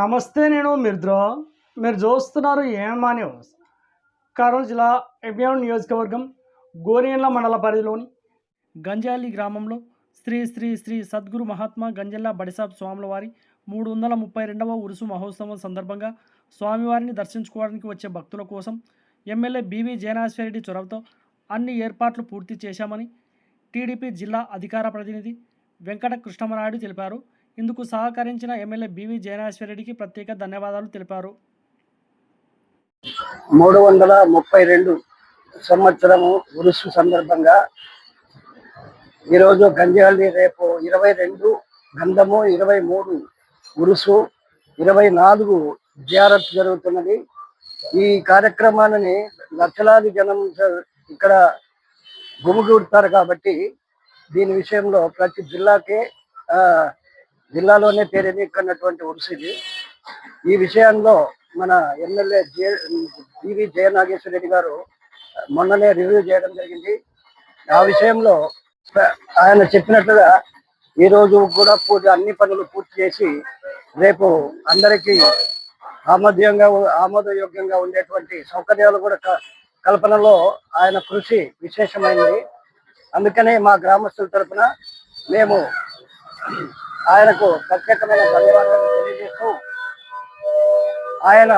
నమస్తే, నేను మిర్ద్రో. మీరు చూస్తున్నారు ఏమా న్యూస్. కర్నూలు జిల్లా ఎబ్యాన్ నియోజకవర్గం గోరియన్ల మండల పరిధిలోని గంజాలి గ్రామంలో శ్రీ శ్రీ శ్రీ సద్గురు మహాత్మా గంజల్లా బడిసాబ్ స్వాముల వారి 332వ ఉరుసు మహోత్సవం సందర్భంగా స్వామివారిని దర్శించుకోవడానికి వచ్చే భక్తుల కోసం ఎమ్మెల్యే బివి జయనాశ్వరరెడ్డి చొరవతో అన్ని ఏర్పాట్లు పూర్తి చేశామని టీడీపీ జిల్లా అధికార ప్రతినిధి వెంకట కృష్ణమనాయుడు తెలిపారు. ఇందుకు సహకరించిన ఎమ్మెల్యే బివి జయనాశ్వరరెడ్డికి ప్రత్యేక ధన్యవాదాలు తెలిపారు. 332 సంవత్సరము ఉరుసు సందర్భంగా ఈరోజు గంజాలి, రేపు 22 గంధము, 23 ఉరుసు, 24 జియారత్ జరుగుతున్నది. ఈ కార్యక్రమాన్ని లక్షలాది జనం ఇక్కడ గుమిగూడతారు కాబట్టి దీని విషయంలో ప్రతి జిల్లాలోనే పేరెన్నికన్నటువంటి ఉరుసు ఇది. ఈ విషయంలో మన ఎమ్మెల్యే బివి జయనాగేశ్వరరెడ్డి గారు మొన్ననే రివ్యూ చేయడం జరిగింది. ఆ విషయంలో ఆయన చెప్పినట్లుగా ఈరోజు కూడా అన్ని పనులు పూర్తి చేసి రేపు అందరికీ ఆమోదయోగ్యంగా ఉండేటువంటి సౌకర్యాలు కూడా కల్పనలో ఆయన కృషి విశేషమైనది. అందుకనే మా గ్రామస్తుల తరఫున మేము ఆయనకు ప్రత్యేకమైన ధన్యవాదాలు తెలియజేస్తూ, ఆయన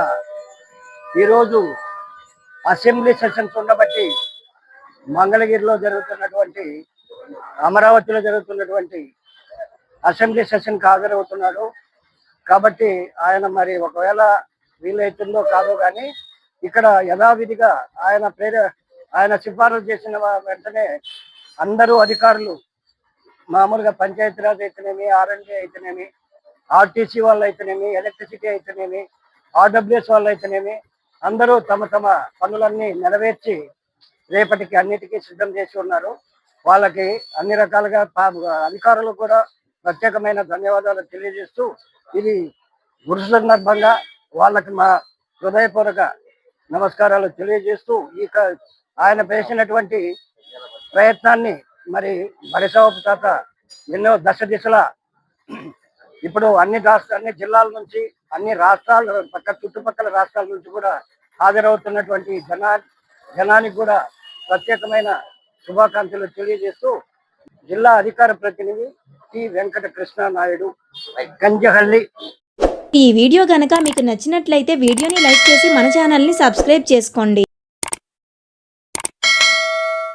ఈరోజు అసెంబ్లీ సెషన్స్ ఉండబట్టి మంగళగిరిలో జరుగుతున్నటువంటి, అమరావతిలో జరుగుతున్నటువంటి అసెంబ్లీ సెషన్కి హాజరవుతున్నాడు. కాబట్టి ఆయన మరి ఒకవేళ వీలైతుందో కాదో కానీ ఇక్కడ యథావిధిగా ఆయన సిఫారసు చేసిన వెంటనే అందరూ అధికారులు, మామూలుగా పంచాయతీరాజ్ అయితేనేమి, ఆర్ఎండ్ఏ అయితేనేమి, ఆర్టీసీ వాళ్ళు అయితేనేమి, ఎలక్ట్రిసిటీ అయితేనేమి, ఆర్డబ్ల్యూఎస్ వాళ్ళు అయితేనేమి, అందరూ తమ తమ పనులన్నీ నెరవేర్చి రేపటికి అన్నిటికీ సిద్ధం చేసి ఉన్నారు. వాళ్ళకి అన్ని రకాలుగా అధికారులకు కూడా ప్రత్యేకమైన ధన్యవాదాలు తెలియజేస్తూ, ఇది గురు సందర్భంగా వాళ్ళకి మా హృదయపూర్వక నమస్కారాలు తెలియజేస్తూ, ఆయన చేసినటువంటి ప్రయత్నాన్ని మరి బడిసాబ్ తాత ఎన్నో దిశల ఇప్పుడు అన్ని జిల్లాల నుంచి, అన్ని రాష్ట్రాల చుట్టుపక్కల రాష్ట్రాల నుంచి కూడా హాజరవుతున్నటువంటి జనానికి కూడా ప్రత్యేకమైన శుభాకాంక్షలు తెలియజేస్తూ, జిల్లా అధికార ప్రతినిధి టి వెంకట కృష్ణ నాయుడు, గంజహల్లి. ఈ వీడియో గనక మీకు నచ్చినట్లయితే వీడియోని లైక్ చేసి మన ఛానల్ని సబ్స్క్రైబ్ చేసుకోండి.